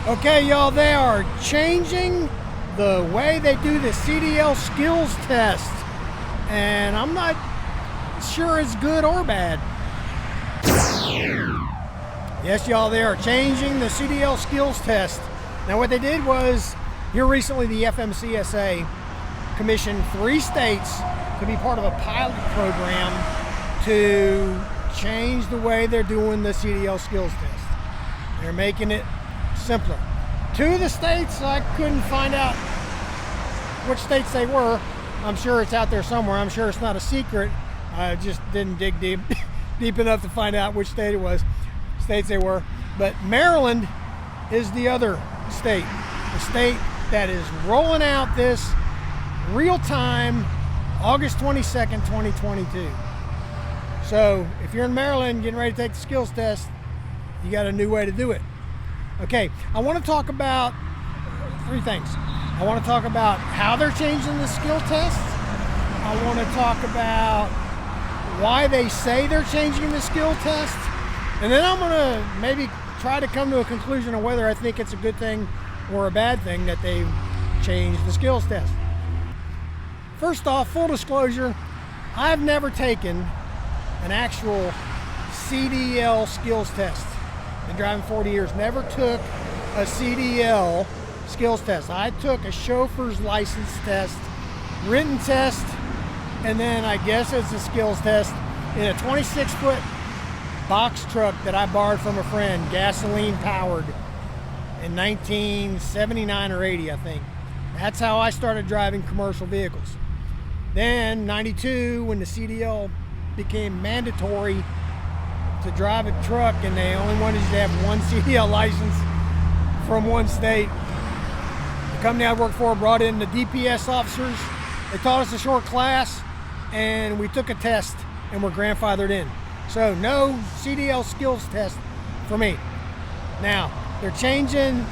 Okay, y'all, they are changing the way they do the CDL skills test, and I'm not sure it's good or bad. Yes, y'all, they are changing the CDL skills test. Now, what they did was, here recently, the FMCSA commissioned 3 states to be part of a pilot program to change the way they're doing the CDL skills test. They're making it simpler. 2 of the states, I couldn't find out which states they were. I'm sure it's out there somewhere. I'm sure it's not a secret. I just didn't dig deep enough to find out which states they were. But Maryland is the other state, the state that is rolling out this real-time August 22nd, 2022. So if you're in Maryland getting ready to take the skills test, you got a new way to do it. Okay, I want to talk about 3 things. I want to talk about how they're changing the skill test. I want to talk about why they say they're changing the skill test. And then I'm going to maybe try to come to a conclusion on whether I think it's a good thing or a bad thing that they've changed the skills test. First off, full disclosure, I've never taken an actual CDL skills test. Been driving 40 years, never took a CDL skills test. I took a chauffeur's license test, written test, and then I guess it's a skills test in a 26-foot box truck that I borrowed from a friend, gasoline powered, in 1979 or 80, I think. That's how I started driving commercial vehicles. Then 92, when the CDL became mandatory to drive a truck and they only wanted you to have one CDL license from one state, the company I worked for brought in the DPS officers. They taught us a short class and we took a test and were grandfathered in. So no CDL skills test for me. Now, they're changing,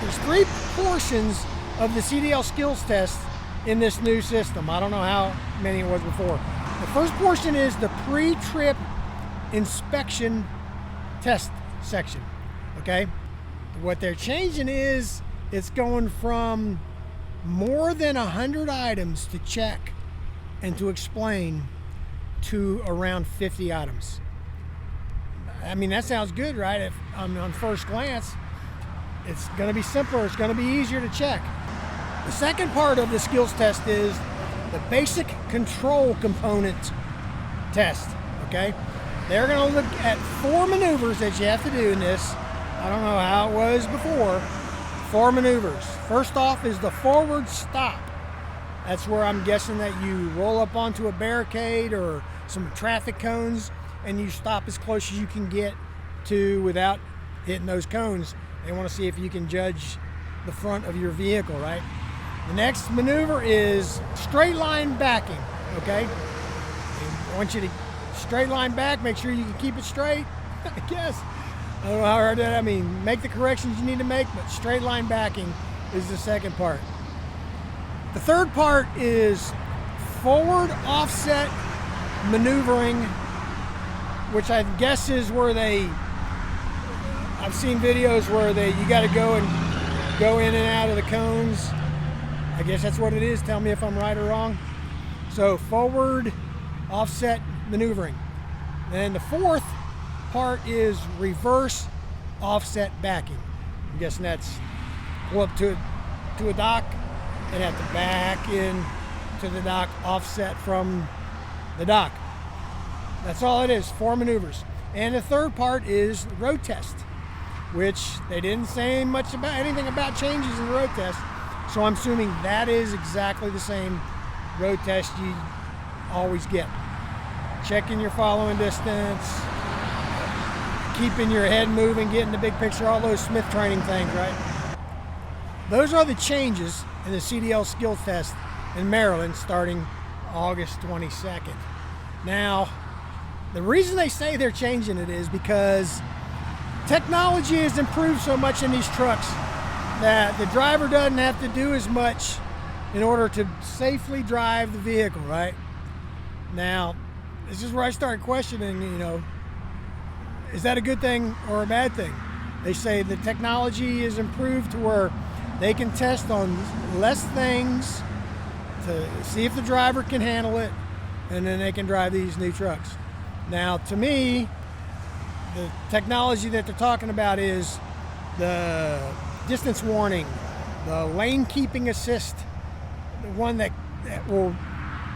there's 3 portions of the CDL skills test in this new system. I don't know how many it was before. The first portion is the pre-trip inspection test section, okay? What they're changing is it's going from more than 100 items to check and to explain to around 50 items. I mean, that sounds good, right? If on first glance, it's going to be simpler, it's going to be easier to check. The second part of the skills test is the basic control component test, okay? They're going to look at 4 maneuvers that you have to do in this. I don't know how it was before. 4 maneuvers. First off is the forward stop. That's where I'm guessing that you roll up onto a barricade or some traffic cones and you stop as close as you can get to without hitting those cones. They want to see if you can judge the front of your vehicle, right? The next maneuver is straight line backing, okay? I want you to straight line back, make sure you can keep it straight, I guess. I don't know how hard that, I mean, make the corrections you need to make, but straight line backing is the second part. The third part is forward offset maneuvering, which I guess is where I've seen videos where you got to go in and out of the cones. I guess that's what it is. Tell me if I'm right or wrong. So forward offset maneuvering. Then the fourth part is reverse offset backing. I'm guessing that's pull up to a dock and have to back in to the dock, offset from the dock. That's all it is, 4 maneuvers. And the third part is road test, which they didn't say much about anything about changes in the road test. So I'm assuming that is exactly the same road test you always get. Checking your following distance, keeping your head moving, getting the big picture, all those Smith training things, right? Those are the changes in the CDL skill test in Maryland starting August 22nd. Now, the reason they say they're changing it is because technology has improved so much in these trucks that the driver doesn't have to do as much in order to safely drive the vehicle, right? Now, this is where I start questioning, is that a good thing or a bad thing? They say the technology is improved to where they can test on less things to see if the driver can handle it, and then they can drive these new trucks. Now, to me, the technology that they're talking about is the distance warning, the lane keeping assist, the one that will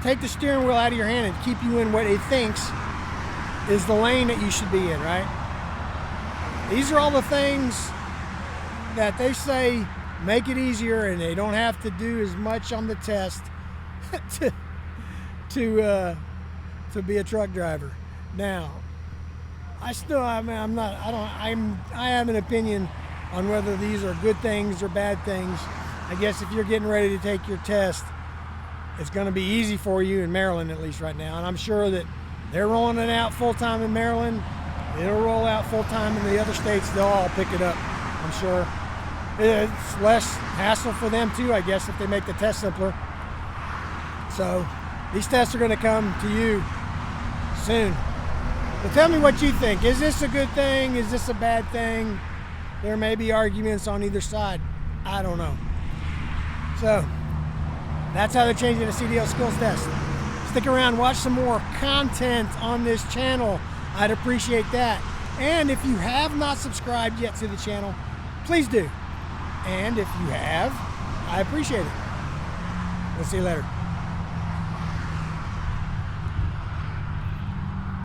take the steering wheel out of your hand and keep you in what it thinks is the lane that you should be in, right? These are all the things that they say make it easier, and they don't have to do as much on the test to be a truck driver. Now, I have an opinion on whether these are good things or bad things. I guess if you're getting ready to take your test, it's going to be easy for you in Maryland, at least right now. And I'm sure that they're rolling it out full-time in Maryland. It'll roll out full-time in the other states. They'll all pick it up, I'm sure. It's less hassle for them too, I guess, if they make the test simpler. So these tests are going to come to you soon. But tell me what you think. Is this a good thing? Is this a bad thing? There may be arguments on either side. I don't know. So that's how they're changing the CDL skills test. Stick around, watch some more content on this channel. I'd appreciate that. And if you have not subscribed yet to the channel, please do. And if you have, I appreciate it. We'll see you later.